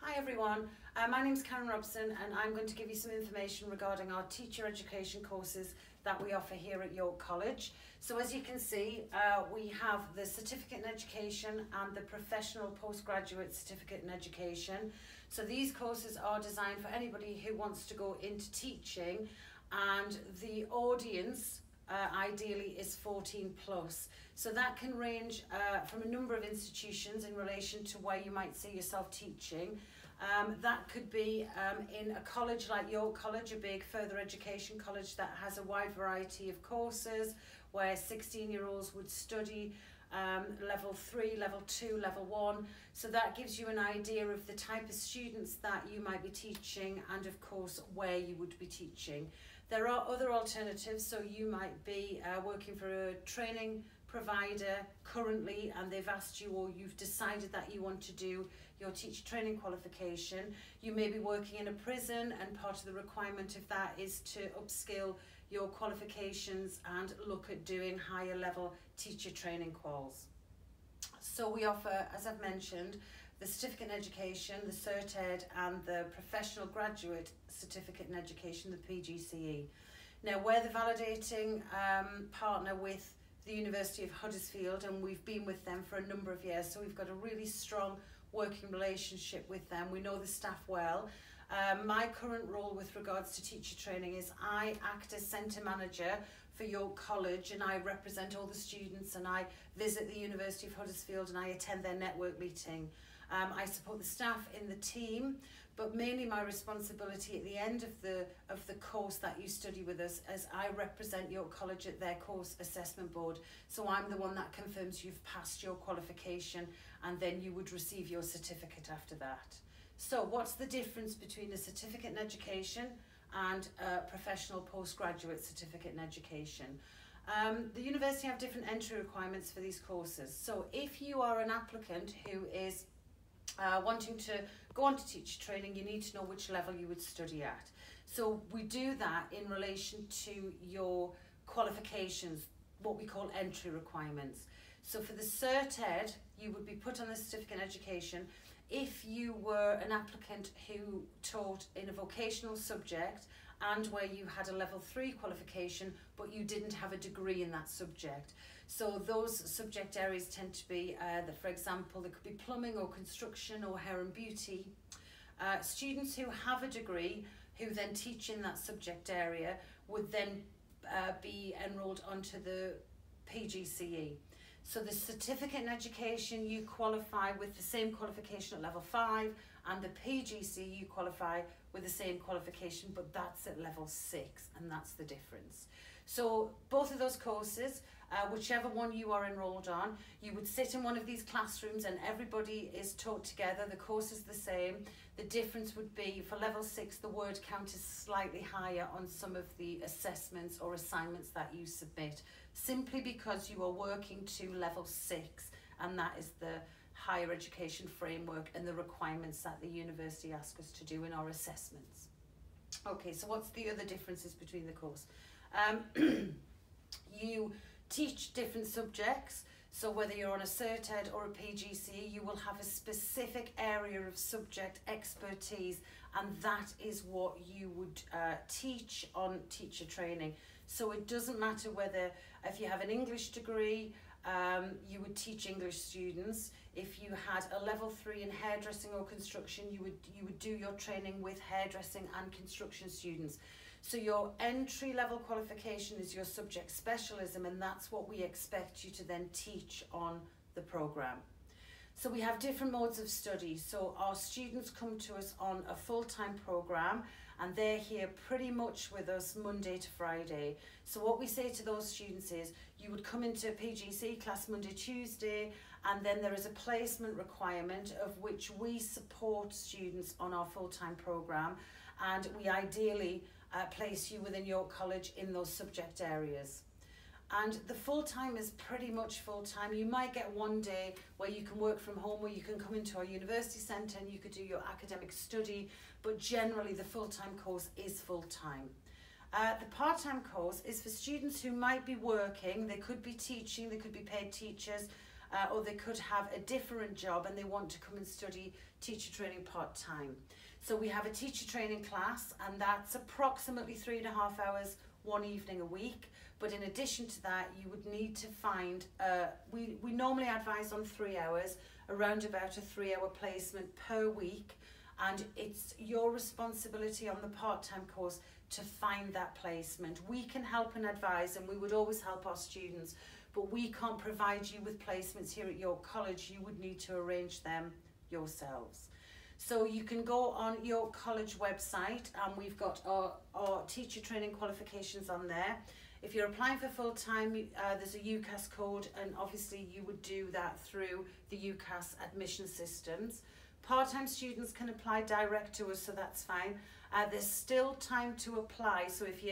Hi everyone, my name is Karen Robson and I'm going to give you some information regarding our teacher education courses that we offer here at York College. So as you can see, we have the Certificate in Education and the Professional Postgraduate Certificate in Education. So these courses are designed for anybody who wants to go into teaching, and the audience ideally is 14 plus. So that can range from a number of institutions in relation to where you might see yourself teaching. That could be in a college like York College, a big further education college that has a wide variety of courses where 16-year-olds would study level 3, level 2, level 1. So that gives you an idea of the type of students that you might be teaching and of course where you would be teaching. There are other alternatives, so you might be working for a training provider currently and they've asked you, or you've decided that you want to do your teacher training qualification. You may be working in a prison and part of the requirement of that is to upskill your qualifications and look at doing higher level teacher training quals. So we offer, as I've mentioned, the Certificate in Education, the Cert Ed and the Professional Graduate Certificate in Education, the PGCE. Now we're the validating partner with the University of Huddersfield and we've been with them for a number of years, so we've got a really strong working relationship with them. We know the staff well. My current role with regards to teacher training is I act as centre manager for York College and I represent all the students and I visit the University of Huddersfield and I attend their network meeting. I support the staff in the team, but mainly my responsibility at the end of the course that you study with us, as I represent York College at their course assessment board. So I'm the one that confirms you've passed your qualification and then you would receive your certificate after that. So what's the difference between a certificate in education and a professional postgraduate certificate in education? The university have different entry requirements for these courses. So if you are an applicant who is wanting to go on to teacher training, you need to know which level you would study at. So we do that in relation to your qualifications, what we call entry requirements. So for the Cert Ed, you would be put on the Certificate in Education if you were an applicant who taught in a vocational subject and where you had a level 3 qualification but you didn't have a degree in that subject. So those subject areas tend to be, for example, there could be plumbing or construction or hair and beauty. Students who have a degree who then teach in that subject area would then be enrolled onto the PGCE. So the Certificate in Education, you qualify with the same qualification at level 5, and the PGCE you qualify with the same qualification, but that's at level 6, and that's the difference. So both of those courses, whichever one you are enrolled on, you would sit in one of these classrooms and everybody is taught together. The course is the same. The difference would be for level 6, the word count is slightly higher on some of the assessments or assignments that you submit, simply because you are working to level 6, and that is the higher education framework and the requirements that the university asks us to do in our assessments. Okay, so what's the other differences between the course? You teach different subjects, so whether you're on a Cert Ed or a PGCE, you will have a specific area of subject expertise, and that is what you would teach on teacher training. So it doesn't matter whether, if you have an English degree, you would teach English students. If you had a level 3 in hairdressing or construction, you would do your training with hairdressing and construction students. So your entry level qualification is your subject specialism, and that's what we expect you to then teach on the programme. So we have different modes of study. So our students come to us on a full-time programme and they're here pretty much with us Monday to Friday. So what we say to those students is you would come into a PGCE class Monday, Tuesday, and then there is a placement requirement of which we support students on our full-time programme, and we ideally place you within York College in those subject areas. And the full-time is pretty much full-time. You might get one day where you can work from home, where you can come into our university centre and you could do your academic study, but generally the full-time course is full-time. The part-time course is for students who might be working, they could be teaching, they could be paid teachers, or they could have a different job and they want to come and study teacher training part-time. So we have a teacher training class, and that's approximately 3.5 hours one evening a week. But in addition to that, you would need to find, we normally advise on 3 hours, around about a 3-hour placement per week. And it's your responsibility on the part-time course to find that placement. We can help and advise, and we would always help our students, but we can't provide you with placements here at York College. You would need to arrange them yourselves. So you can go on York College website, and we've got our teacher training qualifications on there. If you're applying for full-time, there's a UCAS code, and obviously you would do that through the UCAS admission systems. Part-time students can apply direct to us, so that's fine. There's still time to apply, so if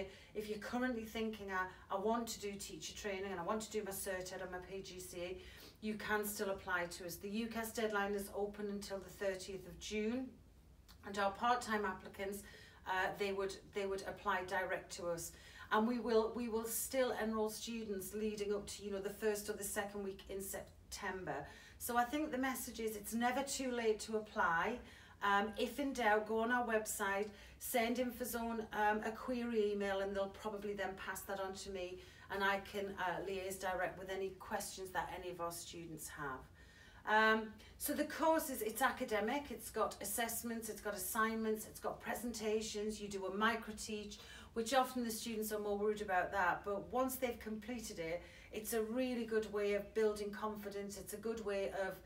you're currently thinking, I want to do teacher training and I want to do my cert and my PGCE, you can still apply to us. The UCAS deadline is open until the 30th of June, and our part-time applicants, they would apply direct to us. And we will still enrol students leading up to, you know, the first or the second week in September. So I think the message is it's never too late to apply. If in doubt, go on our website, send InfoZone a query email, and they'll probably then pass that on to me, and I can liaise direct with any questions that any of our students have. So the course it's academic, it's got assessments, it's got assignments, it's got presentations, you do a micro-teach, which often the students are more worried about that, but once they've completed it, it's a really good way of building confidence. It's a good way of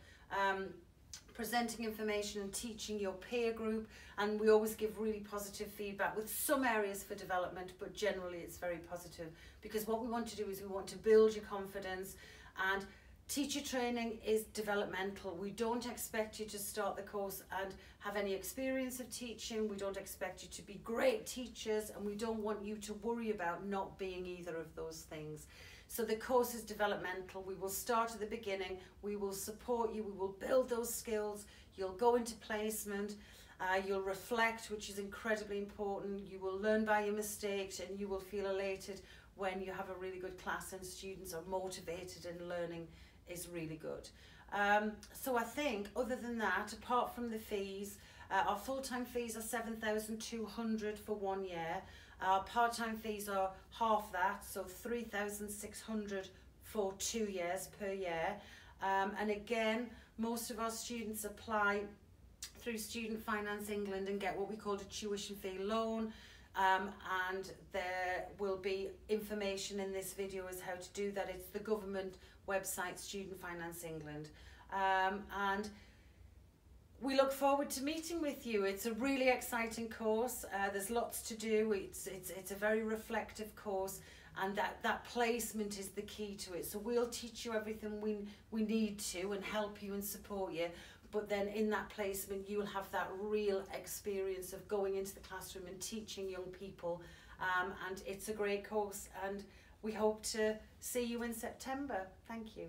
presenting information and teaching your peer group, and we always give really positive feedback with some areas for development, but generally it's very positive, because what we want to do is we want to build your confidence. And teacher training is developmental. We don't expect you to start the course and have any experience of teaching. We don't expect you to be great teachers, and we don't want you to worry about not being either of those things. So the course is developmental. We will start at the beginning. We will support you. We will build those skills. You'll go into placement. You'll reflect, which is incredibly important. You will learn by your mistakes, and you will feel elated when you have a really good class and students are motivated and learning is really good. So I think other than that, apart from the fees, our full-time fees are $7,200 for 1 year. Our part-time fees are half that, so $3,600 for 2 years per year. And again, most of our students apply through Student Finance England and get what we call a tuition fee loan. And there will be information in this video as how to do that. It's the government website, Student Finance England. And we look forward to meeting with you. It's a really exciting course. There's lots to do. It's a very reflective course, and that placement is the key to it. So we'll teach you everything we need to and help you and support you. But then in that placement, you'll have that real experience of going into the classroom and teaching young people. And it's a great course, and we hope to see you in September. Thank you.